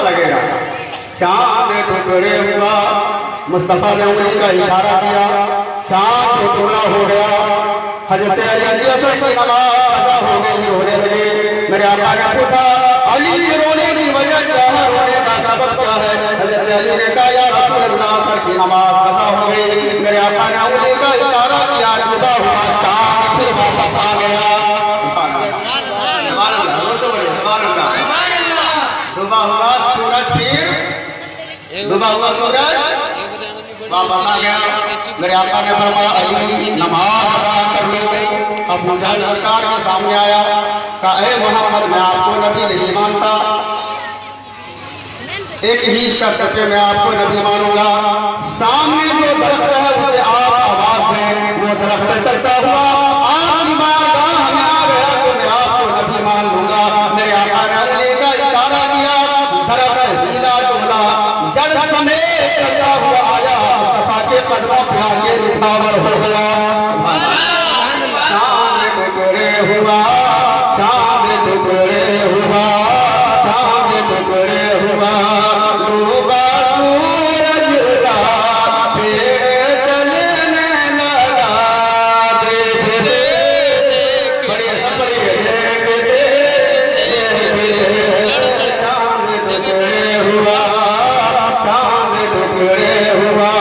لگے گا. چاند ٹکڑے ہوا, مصطفیٰ نے انگلی کا اشارہ کیا, چاند ٹکڑا ہو گیا. حضرت علی اثر کی نماز ادا ہو گئی, رونے لگے. میرے آقا نے پوچھا علی رونے کی وجہ کیا ہے, رونے کا سبب کیا ہے؟ حضرت علی نے کہا یا رسول اللہ اثر کی نماز ادا ہو گئی. میرے آقا نے انگلی کا اشارہ کیا, جدا ہوا چاند پھر واپس آ گیا. صبح ہوا سورج پھر صبح ہوا سورج واپس آ گیا. میرے آقا نے فرمایا علی نماز ادا کر لی. ابو جہل سرکار کے سامنے آیا, کہا اے محمد میں آپ کو نبی نہیں مانتا, ایک ہی شرط پہ میں آپ کو نبی مانوں گا. سامنے جو درخت ہے اسے آپ آواز دیں, وہ درخت چلتا ہوا آپ کی بارگاہ میں آ گیا تو میں آپ کو نبی مان لوں گا. میرے آقا نے علی کا اشارہ کیا, درخت ہیلا ڈولا, جڑ سمیت چلتا ہوا آیا, مصطفیٰ کے قدموں پہ آ کے نچھاور ہو گیا. چاند ٹکڑے ہوا, چاند ٹکڑے ہوا, چاند ٹکڑے ہوا, ڈوبا سورج رات پھر چلنے لگا. دیکھ دیکھ بڑے چاند ٹکڑے ہوا, چاند ٹکڑے ہوا,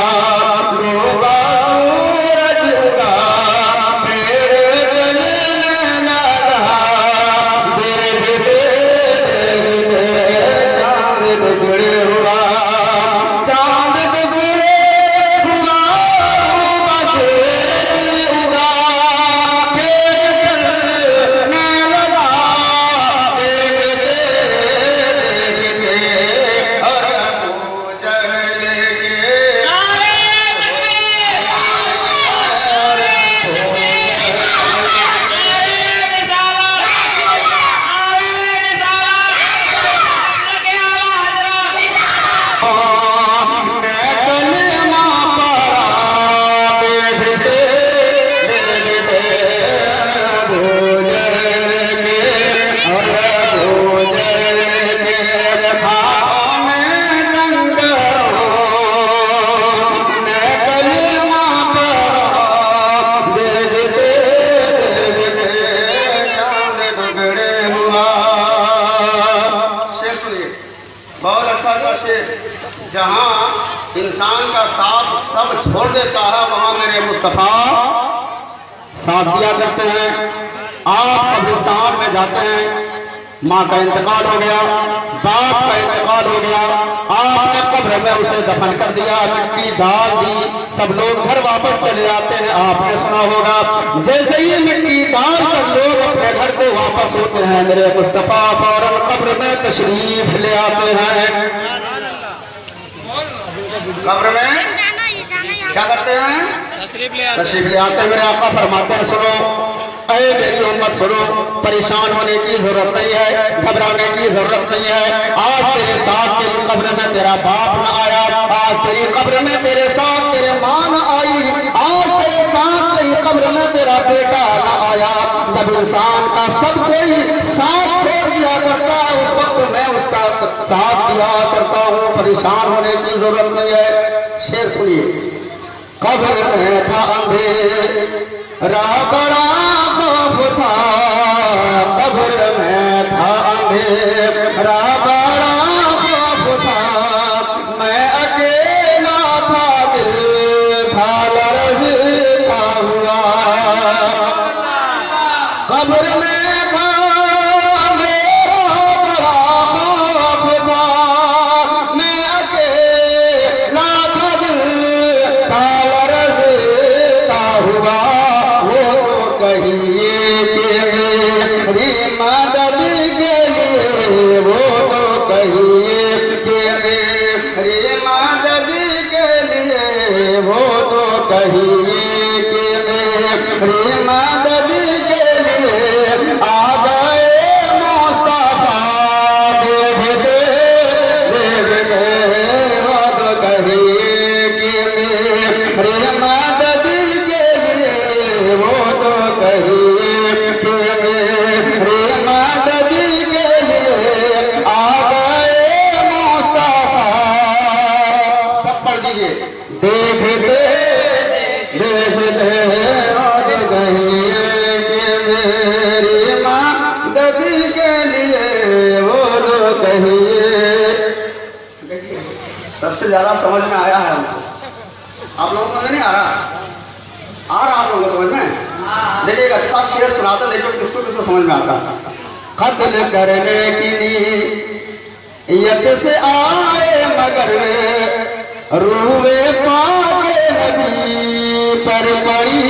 ڈوبا سورج رات پھر چلنے لگا. دیکھ چاند ٹکڑے ہوا, چاند ٹکڑے ہوا, بچے اگا پھر چلنے لگا. دیکھتے ہر ابو جہل جہاں انسان کا ساتھ سب چھوڑ دیتا ہے وہاں میرے مصطفیٰ ساتھ دیا کرتے ہیں. آپ قبرستان میں جاتے ہیں, ماں کا انتقال ہو گیا, باپ کا انتقال ہو گیا, آپ نے قبر میں اسے دفن کر دیا, مٹی ڈال دی, سب لوگ گھر واپس چلے آتے ہیں. آپ نے سنا ہوگا جیسے ہی مٹی ڈال کر لوگ اپنے گھر کو واپس ہوتے ہیں, میرے مصطفیٰ فوراً قبر میں تشریف لے آتے ہیں. قبر میں کیا کرتے ہیں؟ تشریف لے آتے ہیں. میرے آقا فرماتے ہیں سنو اے میری امت سنو, پریشان ہونے کی ضرورت نہیں ہے, گھبرانے کی ضرورت نہیں ہے. آج تیرے ساتھ تیری قبر میں تیرا باپ نہ آیا, آج تیری قبر میں تیرے ساتھ تیرے ماں نہ آئی, آج تیرے ساتھ تیری قبر میں تیرا بیٹا نہ آیا. جب انسان کا سب کوئی ساتھ چھوڑ دیا کرتا ہے اس وقت میں اس کا ساتھ دیا کرتا ہوں, پریشان ہونے کی ضرورت نہیں ہے. شعر سنیے. قبر میں تھا اندھیرا بڑا خوف تھا, قبر میں تھا اندھیرا بڑا خوف تھا, میں اکیلا تھا, دل تھا لرزتا ہوا. قبر میں تھا اندھیرا بڑا خوف تھا, میں اکیلا تھا, دل تھا لرزتا ہوا. وہ کہیے کہ میری مدد کے لیے, وہ سب سے زیادہ سمجھ میں آیا ہے ہم کو. آپ لوگوں کو سمجھ نہیں آ رہا؟ آپ لوگوں کو سمجھ میں؟ دیکھیے ایک اچھا شعر سناتا، دیکھو کس کو سمجھ میں آتا. قتل کرنے کی نیت سے آئے مگر روئے پاک نبی پر پڑی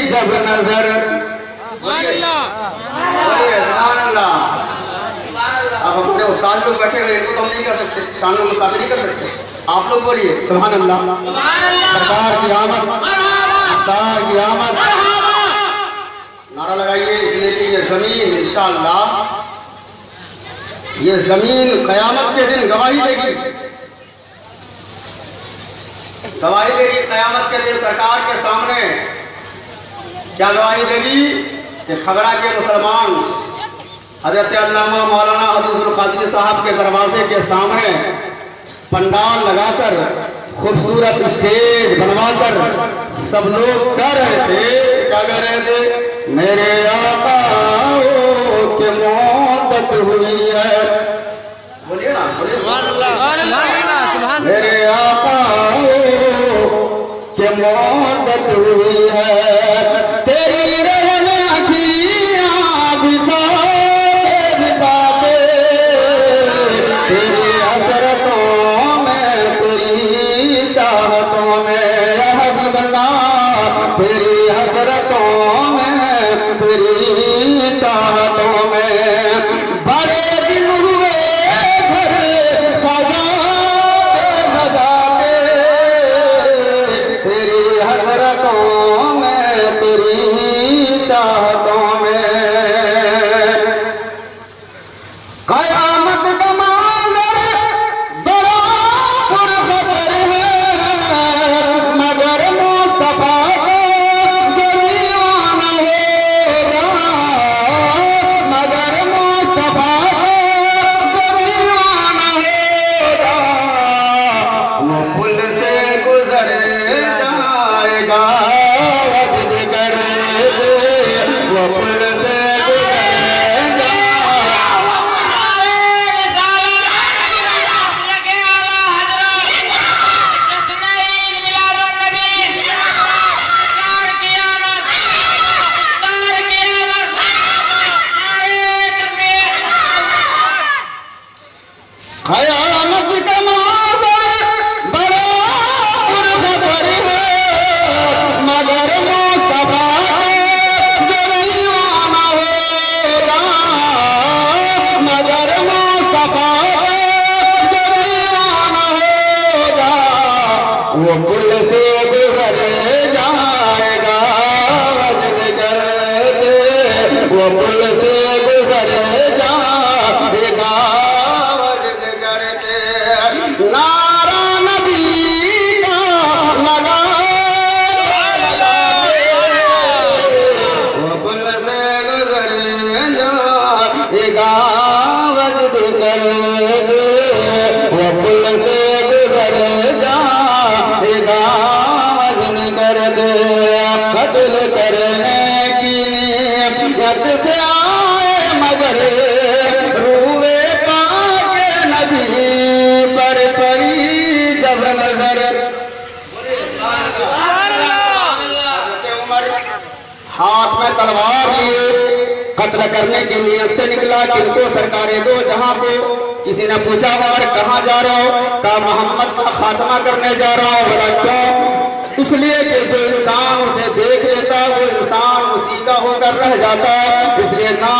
جب نظر. سبحان اللہ. اب اپنے استاد لوگ بیٹھے ہوئے ان کو تو ہم نہیں کر سکتے، شان و مطابق نہیں کر سکتے. آپ لوگ بولیے سبحان اللہ. سرکار کی آمد، سرکار کی آمد. نعرہ لگائیے، اس لیے کہ یہ زمین انشاءاللہ یہ زمین قیامت کے دن گواہی دے گی. گواہی دے گی قیامت کے دن سرکار کے سامنے. کیا گواہی دے گی؟ کہ کھگڑا کے مسلمان حضرت علامہ مولانا حدیث القادری صاحب کے دروازے کے سامنے پنڈال لگا کر خوبصورت اسٹیج بنوا کر سب لوگ کہہ رہے تھے، کیا کہہ رہے تھے؟ میرے آقا کے محبت ہوئی ہے. بولیے نا، میرے آقا کے محبت ہوئی ہے. تیری رہنے اکھیاں بچھاتے تیری حسرتوں میں، تیری چاہتوں میں یا حبیب اللہ، تیری حسرتوں میں، تیری چاہتوں میں. بڑے دن ہوئے گھر سجاتے تیری حسرتوں میں، تیری چاہتوں میں. قیامت کا منظر بڑا پرخطر ہے، مگر مصطفیٰ کو جو دیوانہ ہوگا، مگر مصطفیٰ کو جو دیوانہ ہوگا، وہ پل سے گزر جائے گا وجد کر دے، وہ پل سے گزر قیامت کا منظر بڑا پرخطر ہے، مگر مصطفیٰ جو دیوانہ ہوگا، مگر مصطفیٰ جو دیوانہ ہوگا، وہ پل سے گزر جائے گا وجد کر دے، وہ پل سے گزر جائے گا. نعرہ نبی کا لگا وہ پل سے گزر جائے گا وجد کر دے، وہ پل سے گزر جائے گا وجد کر دے. قتل کرنے کی نیت سے آئے مگر روئے پاک نبی پر پڑی جب نظر. ہاتھ میں تلوار لیے قتل کرنے کی نیت سے نکلا. کن کو؟ سرکار دو جہاں کو. کسی نے پوچھا اور کہاں جا رہا ہو؟ کہا محمد کا خاتمہ کرنے جا رہا ہوں. بولا کیوں؟ اس لیے کہ جو انسان اسے دیکھ لیتا وہ انسان اسی کا ہو کر رہ جاتا ہے. اس لیے نہ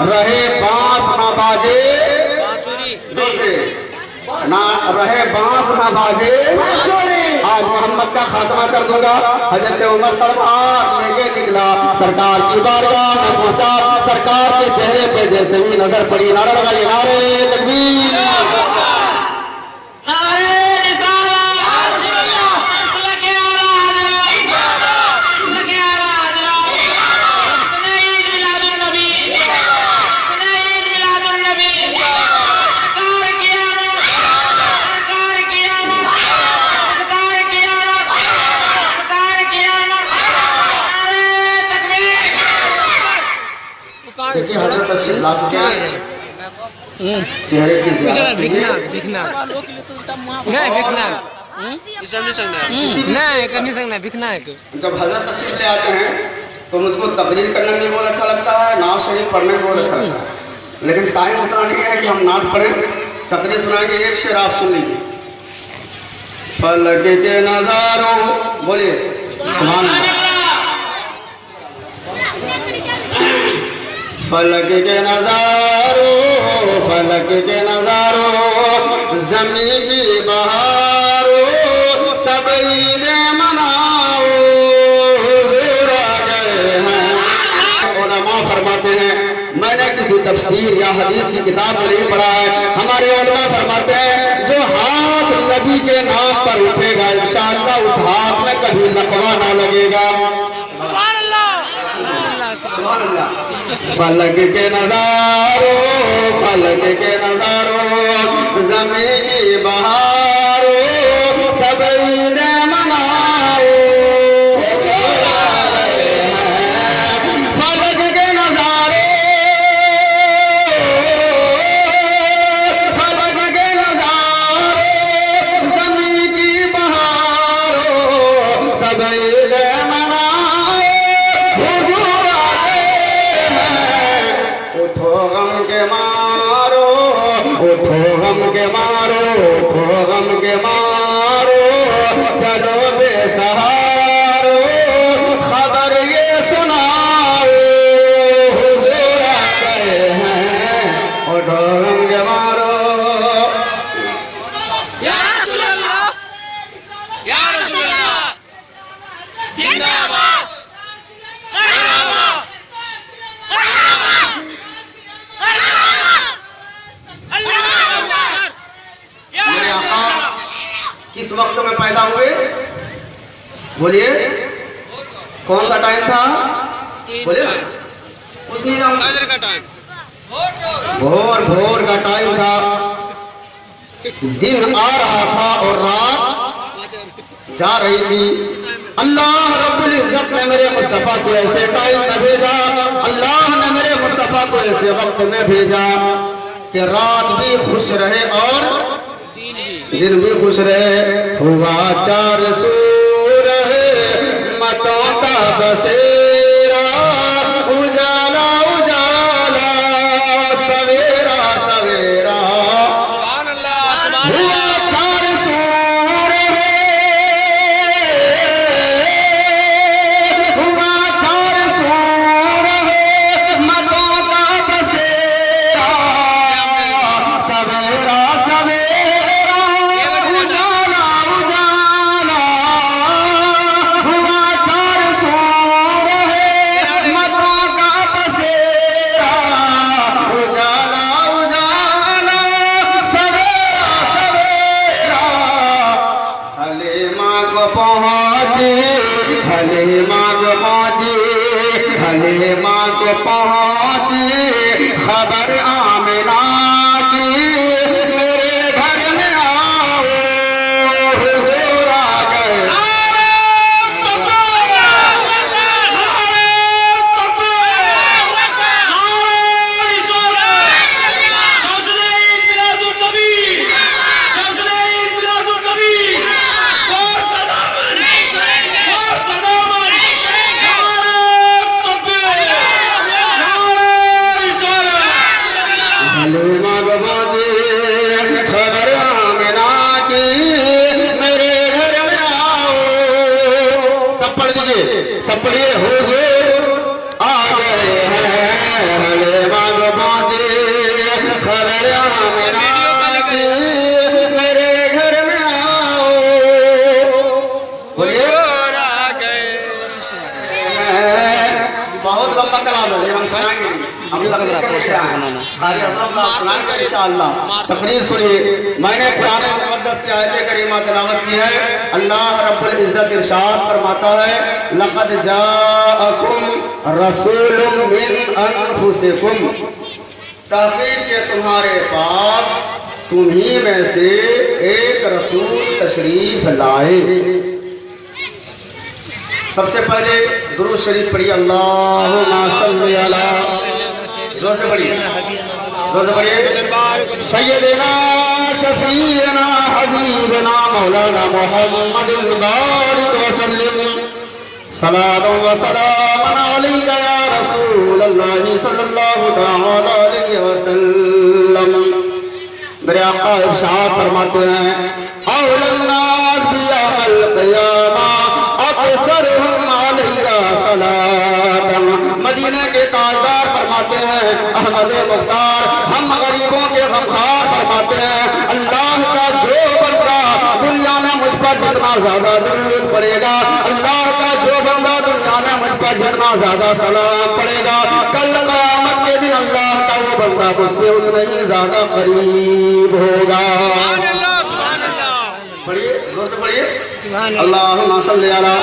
رہے بانس نہ باجے، نہ رہے بانس نہ باجے، آج محمد کا خاتمہ کر دوں گا. حضرت عمر تلوار لے کے نکلا، سرکار کی بارگاہ میں پہنچا. سرکار کے چہرے پہ جیسے ہی نظر پڑی، نعرہ لگائیے، نعرہ تکبیر. دیکھیے حضرت تشریف لا چکے ہیں. چہرے کی زیارت جب حضرت تشریف لے آتے ہیں تو مجھ کو تقریر کرنے میں بہت اچھا لگتا ہے، نعت شریف پڑھنے میں بہت اچھا لگتا ہے، لیکن ٹائم اتنا نہیں ہے کہ ہم نعت پڑھیں، تقریر سنائیں گے، ایک شعر آپ سن لیجیے۔ فلک کے نظاروں، بولیے سبحان اللہ۔ فلک کے نظاروں، فلک کے نظاروں، زمین کی بہاروں، سب عید مناؤ، حضور آ گئے ہیں۔ علماء فرماتے ہیں، میں نے کسی تفسیر یا حدیث کی کتاب میں نہیں پڑھا ہے، ہمارے علماء فرماتے ہیں جو ہاتھ نبی کے نام پر اٹھے گا انشاءاللہ اس ہاتھ میں کبھی لقوہ نہ لگے گا۔ فلک کے نظاروں، فلک کے نظاروں، زمین کی بہاروں، سب عید مناؤ، فلک کے نظاروں، فلک کے نظاروں، زمین کی بہاروں، سب عید مناؤ، حضور آ گئے ہیں۔ اٹھو غم کے مارو، اٹھو غم کے مارو، اٹھو غم کے مارو، چلو بے سہارو، خبر یہ سناؤ، حضور آ گئے ہیں۔ اٹھو غم کے مارو، یا رسول اللہ، یا رسول اللہ، زندہ باد، زندہ باد، میرے آقا کس وقت میں پیدا ہوئے؟ بولیے کون سا ٹائم تھا؟ بولیے اس نظام کا ٹائم، بھور بھور کا ٹائم تھا، دن آ رہا تھا اور رات جا رہی تھی۔ اللہ رب العزت نے میرے مصطفیٰ کو ایسے ٹائم میں بھیجا، اللہ نے میرے مصطفیٰ کو ایسے وقت میں بھیجا کہ رات بھی خوش رہے اور دن بھی خوش رہے۔ ہوا چار سو رہے متوں کا بسیرا، اجالا اجالا، سویرا سویرا، سبحان اللہ، سبحان ہوا اللہ، چار سو رہے، ہوا چار سو رہے متوں کا بسیرا، سویرا سویرا، اجالا اجالا، ہوا چار سو رہے متوں کا بسیرا، اجالا اجالا، سویرا سویرا، حلیمہ کو پہنچی، حلیمہ کو پہنچی، حلیمہ کو پہنچی خبر آمنہ کی، میرے گھر میں آؤ، حضور آ گئے۔ حلیمہ کو پہنچی خبر آمنہ کی، میرے گھر میں آؤ۔ سب پڑھ دیجئے، سب پڑھیے، حضور آ گئے ہیں۔ حلیمہ کو پہنچی خبر آمنہ کی، میرے گھر میں آؤ۔ بولیے بہت لمبا کلام ہے، ہم سنائیں گے، ہم تقریر سنیے۔ میں نے قرآن مقدس کی آیت کریمہ تلاوت کی ہے۔ اللہ رب العزت ارشاد فرماتا ہے لقد جاءکم رسول من انفسکم، تحقیق کہ تمہارے پاس تمہیں میں سے ایک رسول تشریف لائے۔ سب سے پہلے درود شریف پڑھی، اللہم صلی علی، زور سے پڑھی، سیدنا شفیعنا حبیبنا مولانا محمد بارک وسلم صلاۃ و سلام علیک یا رسول اللہ صلی اللہ تعالی علیہ وسلم۔ میرے آقا ارشاد فرماتے ہیں اول الناس بیوم القیامہ اکثرہم علیہ صلاۃ۔ مدینہ کے تاجدار فرماتے ہیں احمد مختار ہم غریبوں کے غمخوار فرماتے ہیں اللہ کا جو بندہ دنیا میں مجھ پر جتنا زیادہ درود پڑے گا، اللہ کا جو بندہ دنیا میں مجھ پر جتنا زیادہ سلام پڑے گا، کل قیامت کے دن اللہ کا وہ بندہ مجھ سے اتنا ہی زیادہ قریب ہوگا۔ سبحان اللہ سبحان اللہ پڑھیے زور سے پڑھیے اللہم صلی علی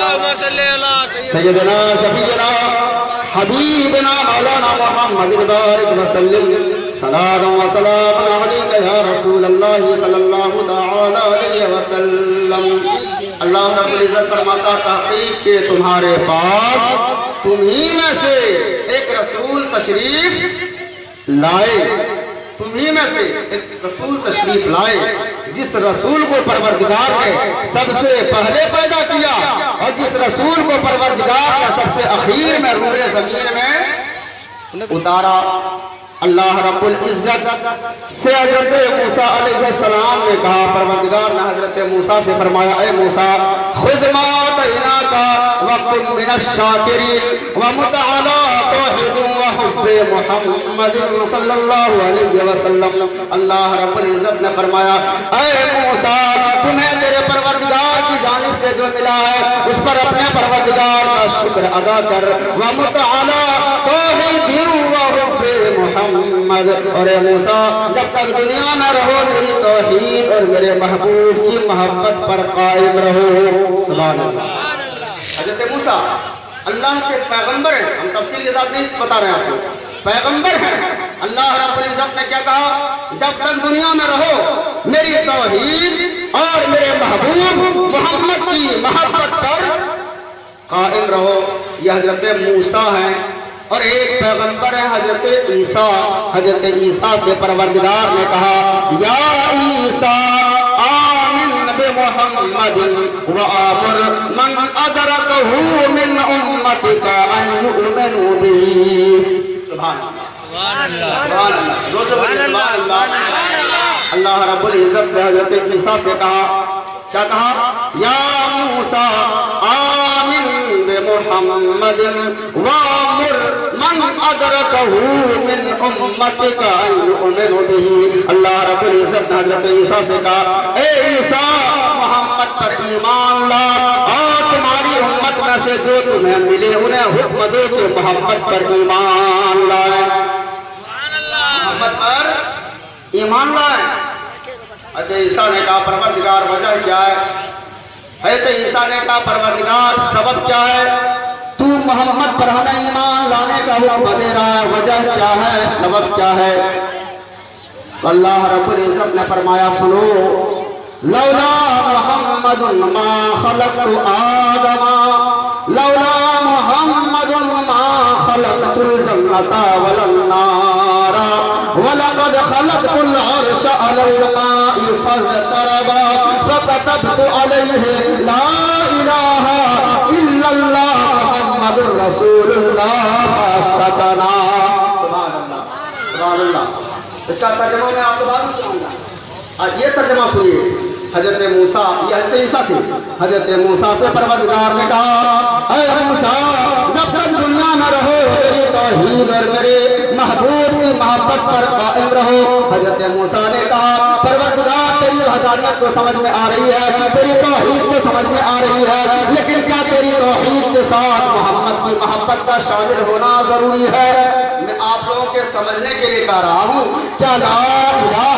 سیدنا شفیعنا حبیبنا مولانا محمد بارک وسلم صلاۃ و سلام علیک یا رسول اللہ صلی اللہ تعالی علیہ وسلم۔ اللہ رب العزت فرماتا تحقیق کہ تمہارے پاس تمہیں میں سے ایک رسول تشریف لائے، تمہیں میں سے ایک رسول تشریف لائے جس رسول کو پروردگار نے سب سے پہلے پیدا کیا اور جس رسول کو پروردگار نے سب سے اخیر میں روح زمین میں اتارا۔ اللہ رب العزت سے حضرت موسیٰ علیہ السلام نے کہا، پروردگار نے حضرت موسیٰ سے فرمایا اے موسیٰ خذ ما آتیناک وکن من الشاکرین ومت علی توحید وحب محمد صلی اللہ علیہ وسلم۔ اللہ رب العزت نے فرمایا اے موسیٰ تمہیں تیرے پروردگار کی جانب سے جو ملا ہے اس پر اپنے پروردگار کا شکر ادا کر، ومت علی توحید وحب محمد، اور اے موسیٰ جب تک دنیا میں رہو میری توحید اور میرے محبوب کی محبت پر قائم رہو۔ سبحان اللہ۔ حضرت موسیٰ اللہ کے پیغمبر ہیں، ہم تفصیل کے ساتھ نہیں بتا رہے ہیں آپ کو، پیغمبر ہیں۔ اللہ رب العزت نے کیا کہا جب تک دنیا میں رہو میری توحید اور میرے محبوب محمد کی محبت پر قائم رہو۔ یہ حضرت موسیٰ ہیں اور ایک پیغمبر ہے حضرت عیسیٰ۔ حضرت عیسیٰ سے پروردگار نے کہا یا عیسیٰ آمن بمحمد وآمر من ادرکہ من امتک ان یؤمنوا بہ۔ سبحان اللہ سبحان اللہ سبحان اللہ۔ اللہ رب العزت نے حضرت عیسیٰ سے کہا کیا کہا یا موسیٰ آمن بمحمد وآمر من ادرکہ من امتک ان یؤمنوا بہ۔ اللہ رب العزت نے حضرت عیسیٰ سے کہا اے عیسیٰ محمد پر ایمان لا اور تمہاری امت میں سے جو تمہیں ملے انہیں حکم دو کہ محمد پر ایمان لائے، محمد پر ایمان لائے۔ حضرت عیسیٰ نے کہا پروردگار وجہ کیا ہے؟ حضرت عیسیٰ نے کہا پروردگار سبب کیا ہے؟ تو محمد پر ہمیں ایمان لانے کا حکم دے رہا ہے، وجہ کیا ہے، سبب کیا ہے؟ اللہ رب العزت نے فرمایا سنو لولا محمد ما خلقت آدم لولا محمد ما خلقت الجنة ولا النار ولقد خلقت العرش على الماء فاضطرب فكتبت عليه لا إله إلا الله محمد رسول الله فسكنا۔ سبحان اللہ سبحان اللہ۔ اس کا ترجمہ میں آپ کو بات سناؤں گا، آج یہ ترجمہ سنیے۔ حضرت موسیٰ یہ حضرت عیسیٰ تھے، حضرت موسیٰ سے پروردگار نے کہا اے موسیٰ جب تک دنیا میں رہو میری توحید اور میرے محبوب کی محبت پر قائم رہو۔ حضرت موسیٰ نے کہا پروردگار تیری وحدانیت کو سمجھ میں آ رہی ہے، تیری توحید کو سمجھ میں آ رہی ہے، لیکن کیا تیری توحید کے ساتھ محمد کی محبت کا شامل ہونا ضروری ہے؟ میں آپ لوگوں کے سمجھنے کے لیے کہہ رہا ہوں کیا لا الہ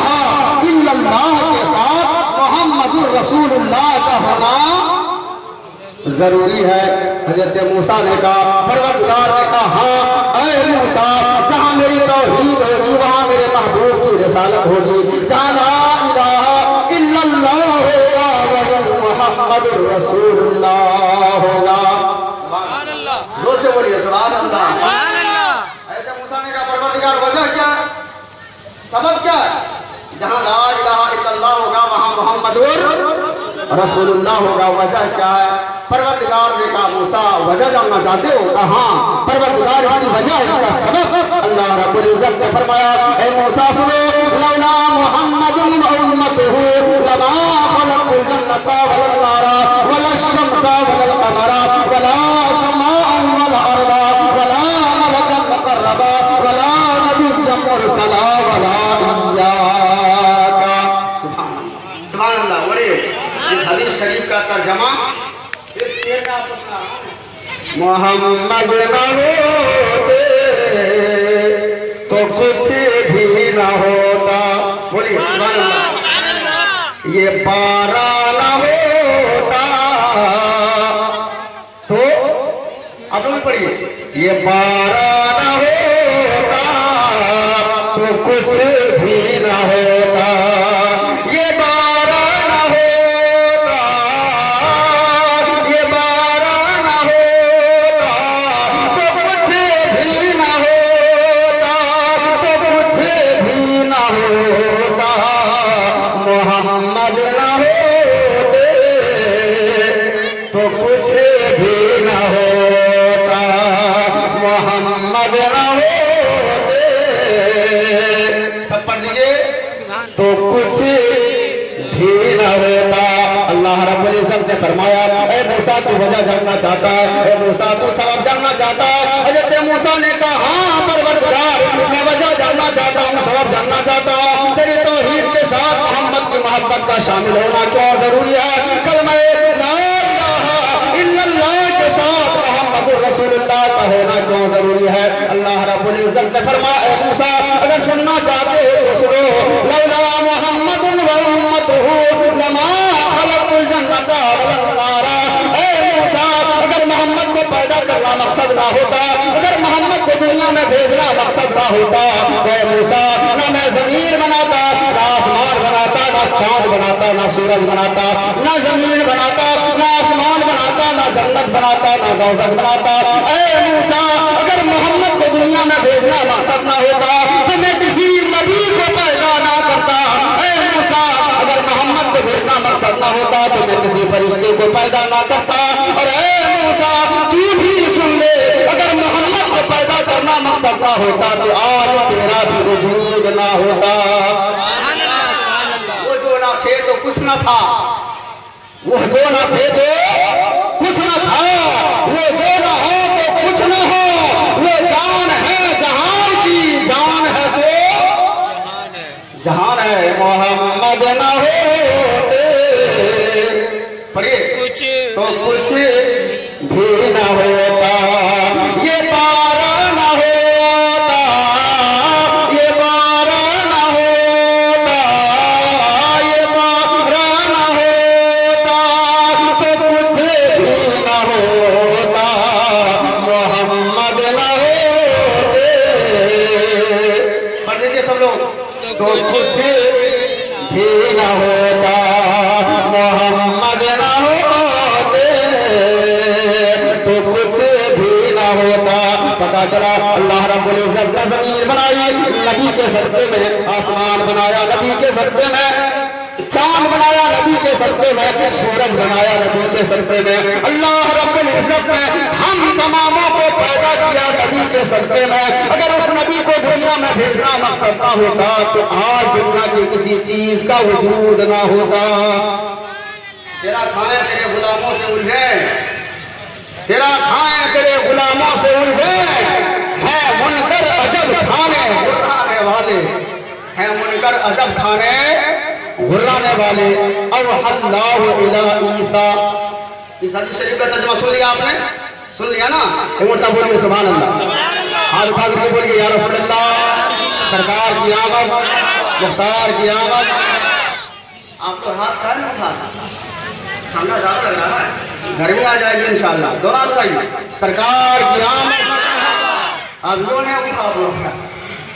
الا اللہ کے ساتھ محمد رسول اللہ کا ہونا ضروری ہے؟ حضرت موسیٰ نے کہا پروردگار نے کہا ہاں اے موسیٰ جہاں میری توحید ہوگی وہاں میرے محبوب کی رسالت ہوگی، جہاں لا الہ الا اللہ ہوگا وہاں محمد رسول اللہ ہوگا۔ سبحان اللہ، زور سے بولیے سبحان اللہ۔ حضرت موسیٰ نے کہا پروردگار وجہ کیا؟ سبب کیا ہے؟ جہاں لا الہ الا اللہ ہوگا وہاں محمد رسول اللہ ہوگا. وجہ کیا ہے؟ پروردگار نے کہا موسیٰ وجہ جاننا چاہتے ہو؟ کہا پروردگار اس کی وجہ اس کا سبب اللہ رب العزت نے فرمایا اے موسیٰ سنو لولا محمد امتہ لما خلق الجنت والنار ولا الشمس ولا القمر ولا السماء والارض ولا ملكا مقربا ولا نبيا مرسلا ولا اياك. سبحان اللہ. بڑے اس حدیث شریف کا ترجمہ محمد نہ ہوتے تو کچھ بھی نہ ہوتا. بولیے سبحان اللہ. یہ پارا نہ ہوتا تو اب بھی پڑھیے یہ پارا نہ ہوتا تو کچھ بھی نہ ہوتا. تو کچھ بھی نہ ہوتا. اللہ رب العزت نے فرمایا اے موسیٰ تو وجہ جاننا چاہتا ہے؟ اے موسیٰ تو سبب جاننا چاہتا ہے؟ حضرت موسیٰ نے کہا ہاں پروردگار میں وجہ جاننا چاہتا ہوں سبب جاننا چاہتا ہوں. تیری توحید کے ساتھ محمد کی محبت کا شامل ہونا کیوں ضروری ہے؟ کلمہ لا الہ الا اللہ کے ساتھ محمد رسول اللہ کا ہونا کیوں ضروری ہے؟ اللہ رب العزت نے فرمایا اے موسیٰ اگر سننا چاہتے ہو تو سنو لولا محمد لما خلق الجنت والنار. اے موسیٰ اگر محمد کو پیدا کرنا مقصد نہ ہوتا, اگر محمد کو دنیا میں بھیجنا مقصد نہ ہوتا, اے موسیٰ نہ میں زمین بناتا, نہ آسمان بناتا, نہ چاند بناتا, نہ سورج بناتا, نہ زمین بناتا, نہ آسمان بناتا, نہ جنت بناتا, نہ دوزخ بناتا. اے موسیٰ اگر محمد کو دنیا میں بھیجنا مقصد نہ ہوتا تو میں کسی نبی کو پیدا نہ کرتا. اے موسیٰ اگر محمد کو بھیجنا مقصد نہ ہوتا تو میں کسی فرشتے کو پیدا نہ کرتا. اور اے موسیٰ تو بھی سن لے, اگر محمد کو پیدا کرنا مقصد نہ ہوتا تو آج تیرا بھی وجود نہ ہوتا. وہ جو نہ تھے تو کچھ نہ تھا, وہ جو نہ تھے تو کچھ نہ تھا, وہ جو نہ ہو تو کچھ نہ ہو, وہ جان ہے جہان کی, جان ہے تو جہان ہے. محمد نہ ہوتے پڑھیے کچھ تو کچھ بھی نہ ہوتا. یہ پارا نہ ہوتا, یہ پارا نہ ہوتا, یہ پارا نہ ہوتا تو کچھ بھی نہ ہوتا. محمد نہ ہوتے پڑھ لیجیے سب لوگ تو کچھ بھی نہ ہوتا. محمد نہ ہوتے تو کچھ بھی نہ ہوتا. پتا چلا اللہ رب العزت نے زمین بنائی, نبی کے صدقے میں آسمان بنایا, نبی کے صدقے میں چاند بنایا, نبی کے صدقے میں سورج بنایا, نبی کے صدقے میں اللہ رب العزت نے ہم تماموں کو پیدا کیا نبی کے صدقے میں. اگر اس نبی کو دنیا میں بھیجنا مقصد نہ ہوتا تو آج دنیا کی کسی چیز کا وجود نہ ہوتا. تیرا کھانے تیرے غلاموں سے الجھے, تیرا کھانے تیرے غلاموں سے الجھے, ہے منکر عجب کھانے غرانے والے, ہے منکر عجب کھانے غرانے والے. اوحى الله الى عیسیٰ. اس حدیث شریف کا ترجمہ سن لیا آپ نے, سن لیا نا؟ ایک بولیے سبحان اللہ. ہاتھ اٹھا کے بولیے یا رسول اللہ, سرکار کی آمد, مختار کی آمد. آپ کو ہاتھ کھا نہیں اٹھا, سامنا زیادہ لگ رہا ہے, گھر میں آ جائے گی انشاءاللہ. دو ہاتھ اٹھائیے, سرکار کی آمد. اب جو نے اٹھا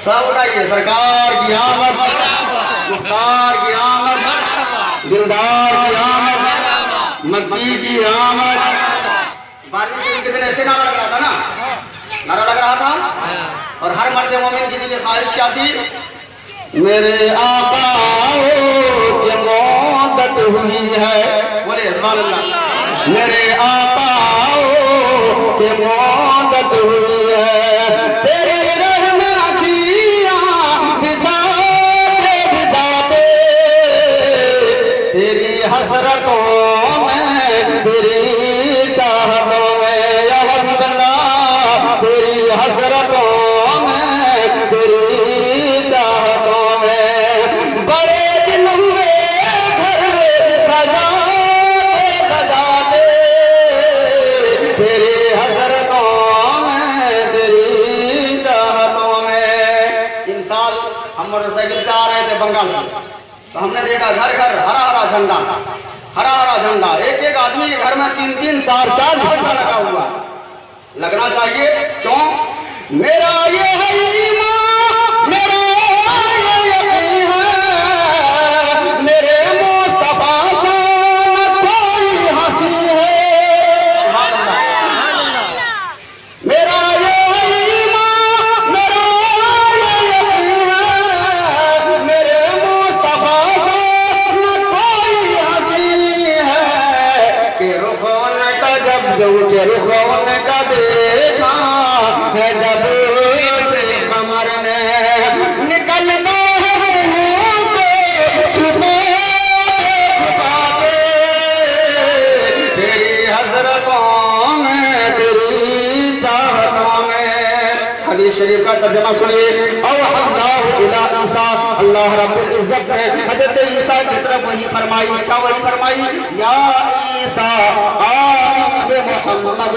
سب اٹھائیے, سرکار کی آمد, مختار کی آمد, دلدار کی آمد, مکی کی آمد. بارہویں کے دن ایسے نعرہ لگ رہا تھا نا, نعرہ لگ رہا تھا, اور ہر مرد مومن کی دل کی خواہش کیا تھی؟ میرے آقا کی مدت ہوئی ہے، بولے سبحان اللہ، میرے آقا کی مدت ہوئی ہے، تیرے رحمت کیا بجاتے بجاتے، تیری حسرتوں میں تیری چاہتوں میں، یا حبیب اللہ تیری حسرتوں میں تیری چاہتوں میں، بڑے دن ہوئے گھر سجاتے سجاتے، تیری حسرتوں میں تیری چاہتوں میں۔ ان سال ہم موٹر سائیکل سے آ رہے تھے بنگال سے، تو ہم نے دیکھا گھر گھر ہرا ہرا جھنڈا، ہرا ہرا جھنڈا، ایک ایک آدمی کے گھر میں 3 4 جھنڈا لگا ہوا، لگنا چاہیے، کیوں؟ میرا یہ ہے ایمان، میرا یہ یقین ہے، میرے مصطفیٰ سے نہ کوئی حاصل ہے، میرا یہ ہے ایمان، میرا یہ یقین ہے، میرے مصطفیٰ سے نہ کوئی حاصل ہے، کہ رخون کا جب جو کہ رخون کا دیکھا ہے، جب سے قمر نے نکلنا ہے منہ سے چھپے چھپاتے، تیری حضرتوں میں تیری چاہتوں میں۔ حدیث شریف کا ترجمہ سنیے، اوحیٰ الی عیسیٰ، اللہ رب العزت نے حضرت عیسیٰ کی طرف وحی فرمائی، کیا وحی فرمائی؟ یا عیسیٰ آمن بمحمد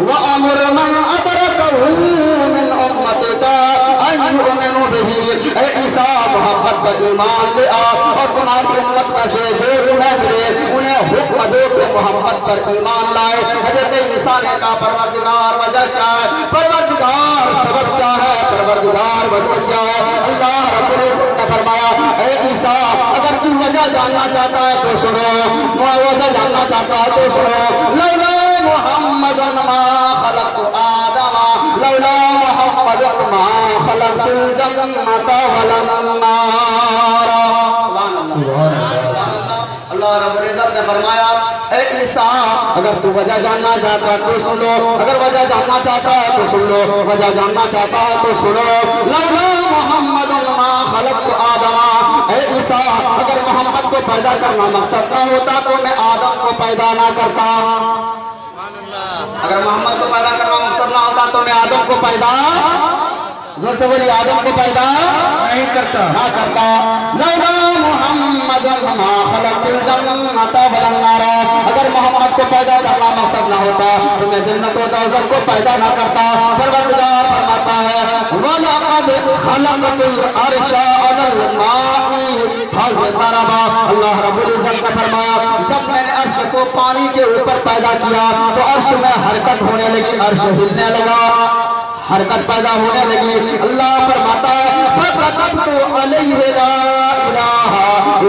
وامر من ادرکہ من امتک ان یؤمنوا بہ، اے عیسیٰ محمد پر ایمان لے آ، اور تمہاری امت میں سے جو انہیں ملے انہیں حکم دو کہ محمد پر ایمان لائے۔ حضرت عیسیٰ نے کہا پروردگار وجہ کیا ہے؟ پروردگار سبب کیا ہے؟ پروردگار وجہ کیا ہے؟ اللہ رب العزت نے فرمایا اے عیسیٰ اگر تم وجہ جاننا چاہتا ہے تو سنو، وجہ جاننا چاہتا ہے تو سنو، لولا محمد ما خلقت آدم، لولا محمد ما خلقت الجنة ولا النار۔ اللہ رب العزت نے فرمایا اے عیسیٰ اگر تو وجہ جاننا چاہتا ہے تو سن لو، اگر وجہ جاننا چاہتا ہے تو سن لو، وجہ جاننا چاہتا ہے تو سنو، لولا محمد ما خلقت آدم، اے عیسیٰ اگر محمد کو پیدا کرنا مقصد نہ ہوتا تو میں آدم کو پیدا نہ کرتا، اگر محمد کو پیدا کرنا مقصد نہ ہوتا تو میں آدم کو پیدا، زور سے بولی، آدم کو پیدا نہیں کرتا، نہ کرتا، لولا محمد ما خلقت الجنة ولا النار، اگر محمد کو پیدا کرنا مقصد نہ ہوتا تو میں جنت و دوزخ کو پیدا نہ کرتا۔ پروردگار فرماتا ہے وَلَقَدْ خَلَقْتُ الْعَرْشَ عَلَى الْمَاءِ فَاضْطَرَبَ، اللہ رب العزت نے فرمایا جب میں نے عرش کو پانی کے اوپر پیدا کیا تو عرش میں حرکت ہونے لگی، عرش ہلنے لگا، حرکت پیدا ہونے لگی۔ اللہ فرماتا ہے فَكَتَبْتُ عَلَيْهِ لَا إِلَٰهَ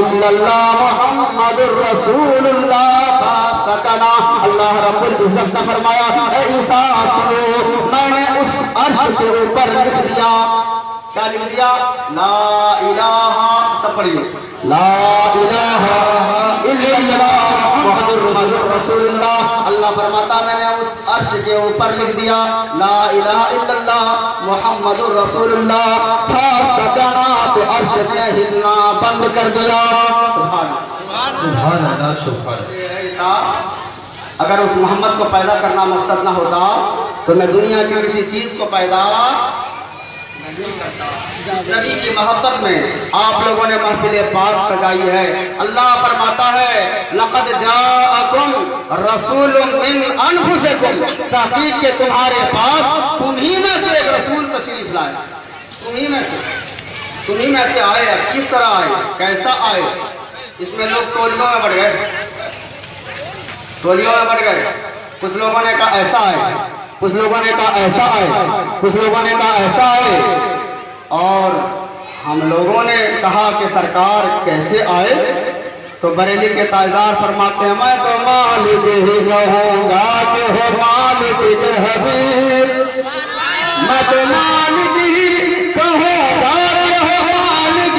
إِلَّا اللَّهُ مُحَمَّدٌ رَّسُولُ اللَّهِ فَسَكَنَ، اللہ رب العزت نے فرمایا اے عیسیٰ سنو، میں نے اس عرش کے اوپر لکھ دیا، کیا لکھ دیا؟ لا الہ، سب پڑھیے، لا الہ الا اللہ محمد رسول اللہ۔ اللہ فرماتا میں نے اس عرش کے اوپر لکھ دیا لا الہ الا اللہ محمد رسول اللہ، فسکنا، تو عرش نے ہلنا بند کر دیا۔ سبحان اللہ، سبحان اللہ۔ اگر اس محمد کو پیدا کرنا مقصد نہ ہوتا تو میں دنیا کی کسی چیز کو پیدا نہیں کرتا۔ اس نبی کی محبت میں آپ لوگوں نے محفل پاک سجائی ہے۔ اللہ فرماتا ہے لقد جاءکم رسول من انفسکم، تحقیق کہ تمہارے پاس تمہیں میں سے ایک رسول تشریف لائے، تمہیں میں سے آئے۔ کس طرح آئے، کیسا آئے؟ اس میں لوگ ٹولیوں میں بڑھ گئے، ٹولیوں میں بڑھ گئے، کچھ لوگوں نے کہا ایسا آئے، کچھ لوگوں نے کہا ایسا آئے، کچھ لوگوں نے کہا ایسا آئے، اور ہم لوگوں نے کہا کہ سرکار کیسے آئے؟ تو بریلی کے تاجدار فرماتے ہیں میں تو مالک ہی کہوں گا کہ ہو مالک کے حبیب، میں تو مالک ہی کہوں گا کہ ہو مالک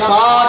60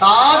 60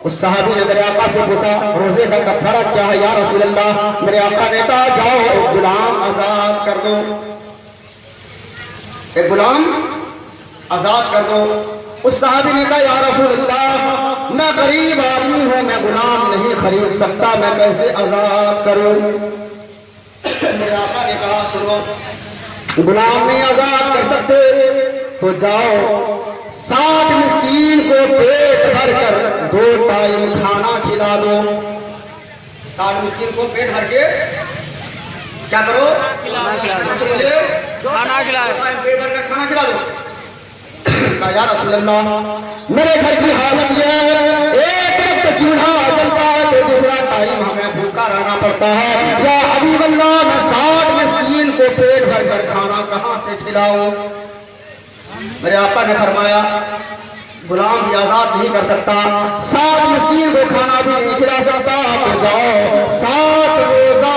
اس صحابی نے میرے آقا سے پوچھا روزے کا کفارہ کیا ہے یا رسول اللہ؟ میرے آقا نے کہا جاؤ ایک غلام آزاد کر دو، ایک غلام آزاد کر دو۔ اس صحابی نے کہا یا رسول اللہ میں غریب آدمی ہوں، میں غلام نہیں خرید سکتا، میں کیسے آزاد کروں؟ میرے آقا نے کہا سنو، غلام نہیں آزاد کر سکتے تو جاؤ 60 مسکین کو پیٹ بھر کر 2 ٹائم کھانا کھلا دو۔ 60 مسکین کو پیٹ بھر کے کیا کرو؟ کھانا کھلائے، پیٹ بھر کر کھانا کھلا دو۔ کہا یا رسول اللہ میرے گھر کی حالت یہ ہے، ایک وقت چولہا جلتا ہے تو دوسرا ٹائم ہمیں بھوکا رہنا پڑتا ہے، یا حبیب اللہ میں 60 مسکین کو پیٹ بھر کر کھانا کہاں سے کھلاؤں؟ میرے آقا نے فرمایا غلام بھی آزاد نہیں کر سکتا، 60 مسکین کو کھانا بھی نہیں کھلا سکتا، تو جاؤ 60 روزہ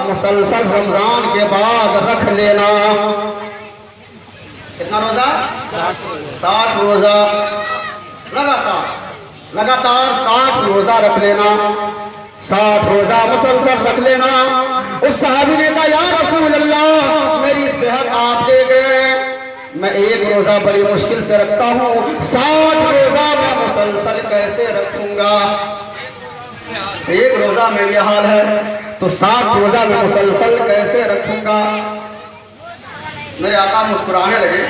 مسلسل رمضان کے بعد رکھ لینا۔ کتنا روزہ؟ 60 روزہ لگاتار 60 روزہ رکھ لینا، 60 روزہ مسلسل رکھ لینا۔ اس صحابی نے کہا یا رسول اللہ میری صحت آپ دے گئے، میں ایک روزہ بڑی مشکل سے رکھتا ہوں، 60 روزہ میں مسلسل کیسے رکھوں گا؟ ایک روزہ میں یہ حال ہے تو 60 روزہ میں مسلسل کیسے رکھوں گا؟ میرے آقا مسکرانے لگے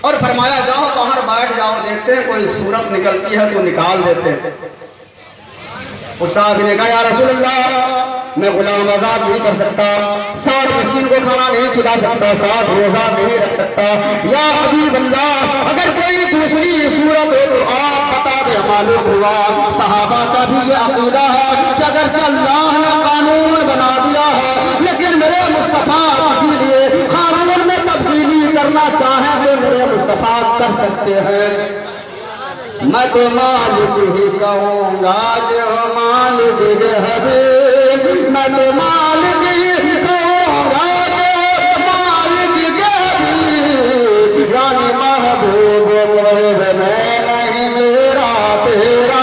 اور فرمایا جاؤ باہر بیٹھ جاؤ، دیکھتے ہیں کوئی صورت نکلتی ہے تو نکال دیتے ہیں۔ اس صحابی نے کہا یا رسول اللہ میں غلام آزاد نہیں کر سکتا، 60 مسکین کو کھانا نہیں کھلا سکتا، 60 روزہ نہیں رکھ سکتا، یا حبیب اللہ اگر کوئی دوسری صورت ہو تو آپ بتا دیں۔ معلوم ہوا صحابہ کا بھی یہ عقیدہ ہے کہ اگر اللہ نے قانون بنا دیا ہے لیکن میرے مصطفیٰ اسی لیے قانون میں تبدیلی کرنا چاہیں تو میرے مصطفیٰ کر سکتے ہیں۔ میں تو مالک ہی کہوں گا جو مالک ہے، میں تو مالک ہی کہوں گا جو مالک ہے، یعنی محبوب میں نہیں میرا تیرا۔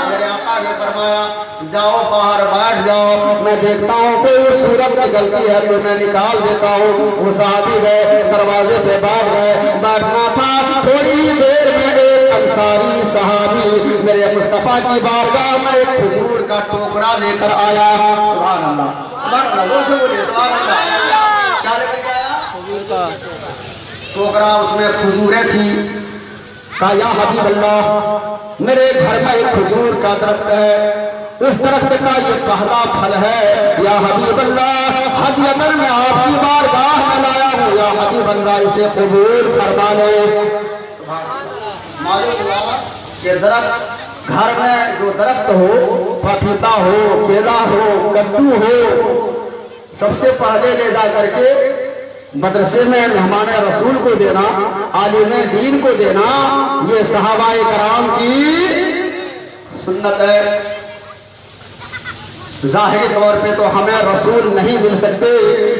میرے آقا نے فرمایا جاؤ باہر بیٹھ جاؤ، میں دیکھتا ہوں کوئی صورت نکلتی ہے تو میں نکال دیتا ہوں۔ وہ صحابی گئے دروازے پہ بیٹھنا تھا، تھوڑی دیر میں انصاری صحابی میرے مصطفیٰ کی بارگاہ میں ایک کھجور کا ٹوکرا لے کر آیا۔ سبحان اللہ، سبحان اللہ، سبحان اللہ۔ کیا لے کر آیا؟ ٹوکرا، اس میں کھجوریں تھی۔ کہا یا حبیب اللہ میرے گھر میں ایک کھجور کا درخت ہے، اس درخت کا یہ پہلا پھل ہے، یا حبیب اللہ ہدیۃً میں آپ کی بارگاہ میں لایا ہوں، یا حبیب اللہ اسے قبول فرما لے۔ معلوم ہوا کہ درخت گھر میں جو درخت ہو، پپیتا ہو، کیلا ہو، کدو ہو، سب سے پہلے لے جا کر کے مدرسے میں مہمان رسول کو دینا، عالم دین کو دینا، یہ صحابہ کرام کی سنت ہے۔ ظاہری طور پہ تو ہمیں رسول نہیں مل سکتے،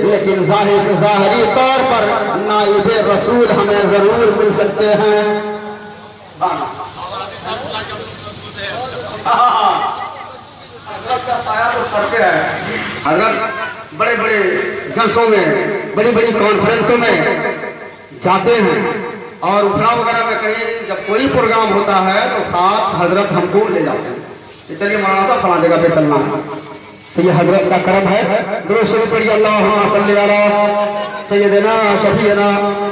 لیکن ظاہری طور پر نائب رسول ہمیں ضرور مل سکتے ہیں۔ حضرت کا سایہ تو پڑھتے ہیں، حضرت بڑے بڑے جلسوں میں، بڑی بڑی کانفرنسوں میں جاتے ہیں، اور اخرا وغیرہ میں کہیں جب کوئی پروگرام ہوتا ہے تو ساتھ حضرت ہم کو لے جاتے ہیں کہ چلیے مولانا صاحب فلاں جگہ پہ چلنا ہے۔ تو یہ حضرت کا کرم ہے۔ درود شریف پڑھیے اللہم صلی علی سیدنا شفیعنا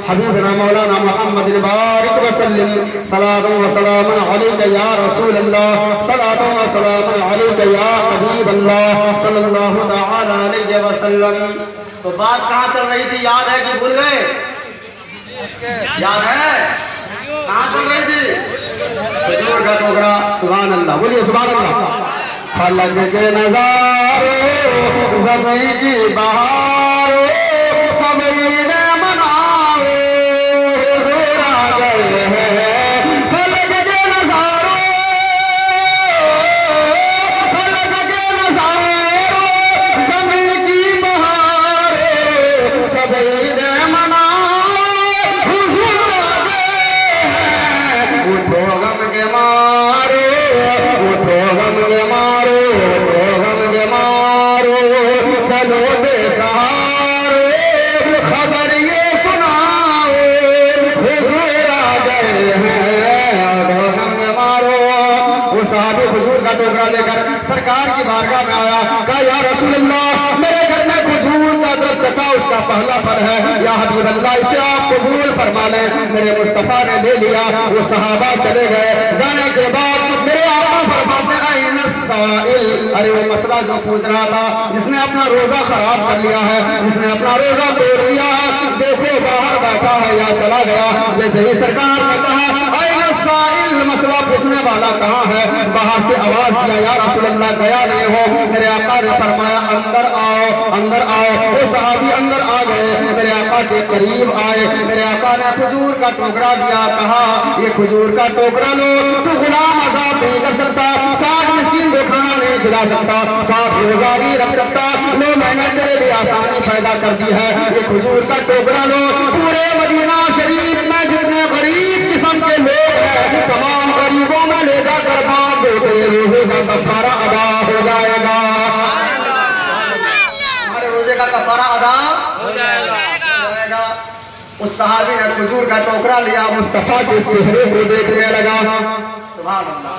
حبیبنا مولانا محمد بارک وسلم، صلاۃ و سلام علیک یا رسول اللہ، صلاۃ و سلام علیک یا حبیب اللہ صلی اللہ تعالی علیہ وسلم۔ تو بات کہاں چل رہی تھی، یاد ہے کہ بھول گئے؟ یاد ہے کہاں چل رہی تھی؟ کھجور کا ٹوکرا۔ سبحان اللہ، بولیے سبحان اللہ۔ فلک کے نظارے زمین کی بہارے سبھی نے مناوے آ گئے ہیں۔ فلک کے نظارے، فلک کے نظارے زمین کی بہارے سبھی نے مناوے حضور آ گئے ہیں۔ اٹھو غم کے مارے اس کا پہلا پھل ہے یا حبیب اللہ اسے آپ قبول فرما لیں. میرے مصطفیٰ نے لے لیا. وہ صحابہ چلے گئے. جانے کے بعد میرے آقا فرماتے ہیں این السائل, ارے وہ مسئلہ جو پوچھ رہا تھا, جس نے اپنا روزہ خراب کر لیا ہے, جس نے اپنا روزہ توڑ لیا ہے, دیکھو باہر بیٹھا ہے یا چلا گیا. جیسے ہی سرکار نے کہا این السائل, مسئلہ پوچھنے والا کہاں ہے, باہر سے آواز کیا یا رسول اللہ گیا نہیں ہو. میرے آقا نے فرمایا اندر آؤ اندر آؤ. وہ صحابی اندر آ گئے, میرے آقا کے قریب آئے. میرے آقا نے کھجور کا ٹوکرا دیا, کہا یہ کھجور کا ٹوکرا لو, تو غلام آزاد نہیں کر سکتا, 60 مسکین کو کھانا نہیں کھلا سکتا, 60 روزہ نہیں رکھ سکتا, لو میں نے تیرے لیے آسانی پیدا کر دی ہے, یہ کھجور کا ٹوکرا لو. پورے مدینہ شریف میں جتنے غریب قسم کے لوگ ہیں تمام غریبوں میں لے جا کر باندھ دو, تیرے روزے کا کفارہ ادا ہو جائے گا. ہمارے روزے کا کفارہ ادا ہو جائے گا. اس صحابی نے کھجور کا ٹوکرا لیا, مصطفیٰ کے چہرے کو دیکھنے لگا. سبحان اللہ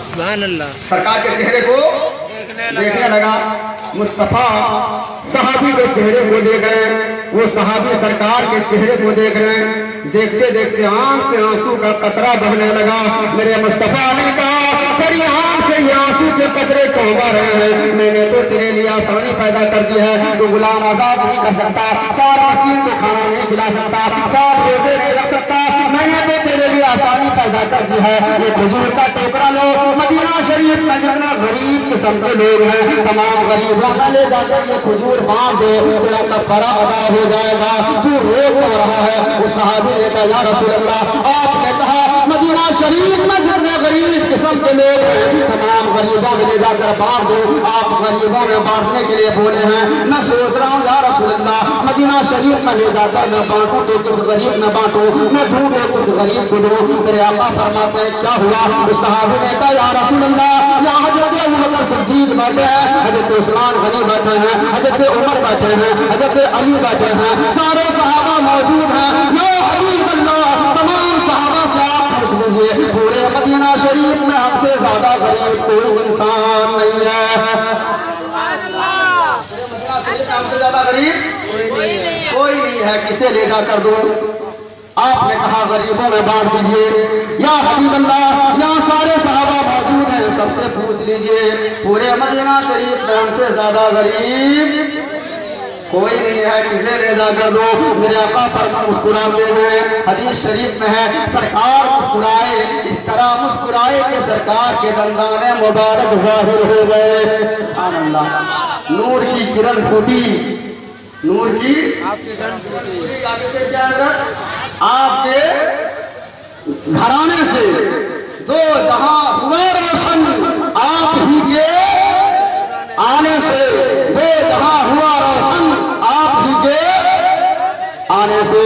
سبحان اللہ. سرکار کے چہرے کو دیکھنے لگا. مصطفیٰ صحابی کے چہرے کو دیکھ رہے, وہ صحابی سرکار کے چہرے کو دیکھ رہے. دیکھتے دیکھتے آنکھ سے آنسو کا قطرہ بہنے لگا. میرے مصطفیٰ نے کہا تیری آنکھ سے یہ آنسو کے قطرے کیوں بہ رہے ہیں, میں نے تو تیرے لیے آسانی پیدا کر دی ہے, تو غلام آزاد نہیں کر سکتا, 60 مسکین کو کھانا نہیں کھلا سکتا, 60 روزے نہیں رکھ سکتا, میں نے تو تیرے لیے آسانی پیدا کر دی ہے. یہ کھجور کا ٹوکرا لو, مدینہ شریف میں جتنا غریب قسم کے لوگ ہیں تمام غریبوں میں لے جا کر یہ کھجور باندھ دو, تیرا کفارہ ادا ہو جائے گا. تو رو کیوں رہا ہے؟ اس صحابی نے کہا یا رسول اللہ, آپ نے کہا مدینہ شریف میں جتنے غریب قسم کے لوگ ہیں تمام غریبوں میں لے جا کر باندھ دو. آپ غریبوں میں بانٹنے کے لیے بولے ہیں, میں سوچ رہا ہوں یا رسول اللہ مدینہ شریف میں لے جا کر میں بانٹوں تو کس غریب میں بانٹوں, میں دوں تو کس غریب کو دوں. میرے آقا فرماتے ہیں کیا ہوا؟ اس صحابی نے کہا یا رسول اللہ یہاں حضرت ابوبکر صدیق بیٹھے ہیں, حضرت عثمان غنی بیٹھے ہیں, حضرت عمر بیٹھے ہیں, حضرت علی بیٹھے ہیں, سارے صحابہ موجود ہیں. یا حبیب اللہ تمام صحابہ سے آپ پوچھ لیجیے پورے مدینہ شریف میں ہم سے زیادہ غریب کوئی انسان نہیں ہے. ہم سے زیادہ غریب کوئی نہیں ہے, کسے لے جا کر دو؟ آپ نے کہا غریبوں میں بانٹ دیجیے. یا حبیب اللہ یہاں سارے صحابہ موجود ہیں, سب سے پوچھ لیجیے پورے مدینہ شریف میں ہم سے زیادہ غریب کوئی نہیں ہے, کسے لے جا کر دو؟ میرے آقا پر مسکراتے ہیں. حدیث شریف میں ہے سرکار مسکرائے, اس طرح مسکرائے کہ سرکار کے دندان مبارک ظاہر ہو گئے. سبحان اللہ. نور کی کرن پھوٹی, نور کی آگے سے کیا ہے, آپ کے گھرانے سے دو جہاں ہوئے روشن, آپ ہی کے آنے سے دو جہاں ہوا روشن, آپ ہی کے آنے سے.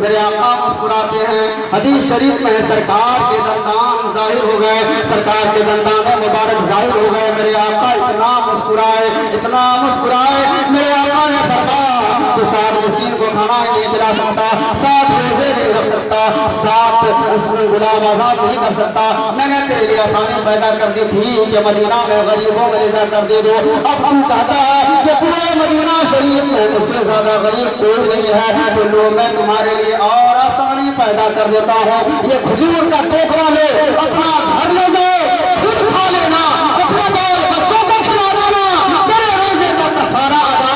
میرے آقا مسکراتے ہیں. حدیث شریف میں سرکار کے دندان ظاہر ہو گئے, سرکار کے دندان مبارک ظاہر ہو گئے. میرے آقا اتنا مسکرائے, اتنا مسکرائے. میرے آقا نے فرمایا تو 60 مسکین کو کھانا نہیں کھلا سکتا, 60 روزے نہیں رکھ سکتا, 60 غلام آزاد نہیں کر سکتا, میں نے تیرے لیے آسانی پیدا کر دی تھی کہ مدینہ میں غریبوں میں لے جا کر دے دو. اب ہم کہتا ہے کہ پورے مدینہ شریف میں مجھ سے زیادہ غریب کوئی نہیں ہے, تو لو میں تمہارے لیے اور آسانی پیدا کر دیتا ہوں. یہ کھجور کا ٹوکرا لے, اپنا گھر لے جاؤ, خود کھا لینا, اپنے بال بچوں کو کھلا دینا, تیرے روزے کا کفارہ ادا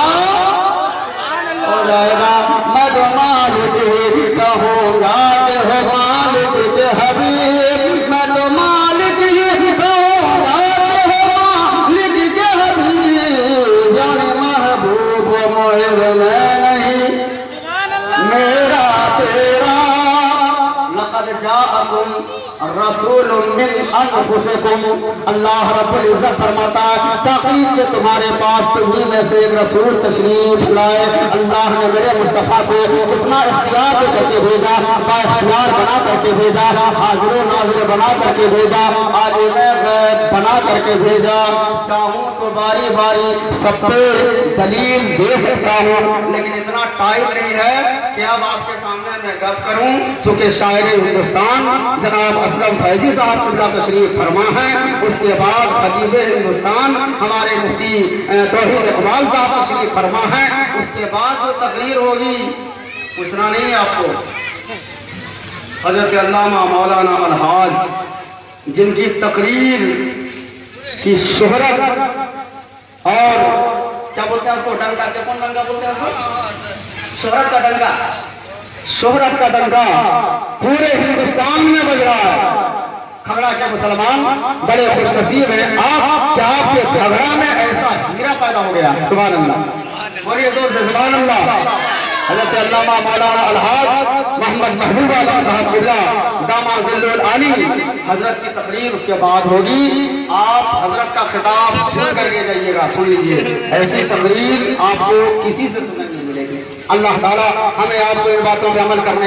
ہو جائے گا. میں تو مالک ہی کہوں گا کہ ہو مالک کے حبیب, میں تو مالک ہی کہوں گا کہ ہو مالک کے حبیب. یعنی محبوب و معز میں نہیں, میرا تیرا. لقد جاءکم رسول من انفسکم, اللہ رب العزت فرماتا ہے تاکید کہ تمہارے پاس تمہیں میں سے ایک رسول تشریف لائے. اللہ نے میرے مصطفیٰ کو اتنا اختیار کر کے بھیجا, با اختیار بنا کر کے بھیجا, حاضر و ناظر بنا کر کے بھیجا, عالم غیب بنا کر کے بھیجا. چاہوں تو باری باری سب پہ دلیل دے سکتا ہوں, لیکن اتنا ٹائم نہیں ہے کہ اب آپ کے سامنے میں گپ کروں چونکہ شاعر ہندوستان جناب اسلم فیضی صاحب قبلہ تشریف فرما ہے، اس کے بعد خطیب ہندوستان ہمارے مفتی توحید کمال صاحب تشریف فرما ہے، اس کے بعد جو تقریر ہوگی پوچھنا نہیں ہے آپ کو، حضرت علامہ مولانا الحاج جن کی تقریر کی شہرت اور کیا بولتے ہیں اس کو ڈنگا، کون ڈنگا بولتے ہیں اس کو؟ شہرت کا ڈنگا، شہرت کا ڈنگا پورے ہندوستان میں بج رہا ہے۔ کھگڑا کے مسلمان بڑے خوش نصیب ہیں آپ کہ آپ کے کھگڑا میں ایسا ہیرا پیدا ہو گیا، سبحان اللہ، بڑی زور سے سبحان اللہ۔ حضرت علامہ مولانا الحاج محمد محبوب عالم صاحب قبلہ داماد ذل العالی حضرت کی تقریر اس کے بعد ہوگی، آپ حضرت کا خطاب سن کر کے جائیے گا، سن لیجیے، ایسی تقریر آپ کو کسی سے سننے نہیں ملے گی۔ اللہ تعالیٰ ہمیں آپ کو ان باتوں پہ عمل کرنے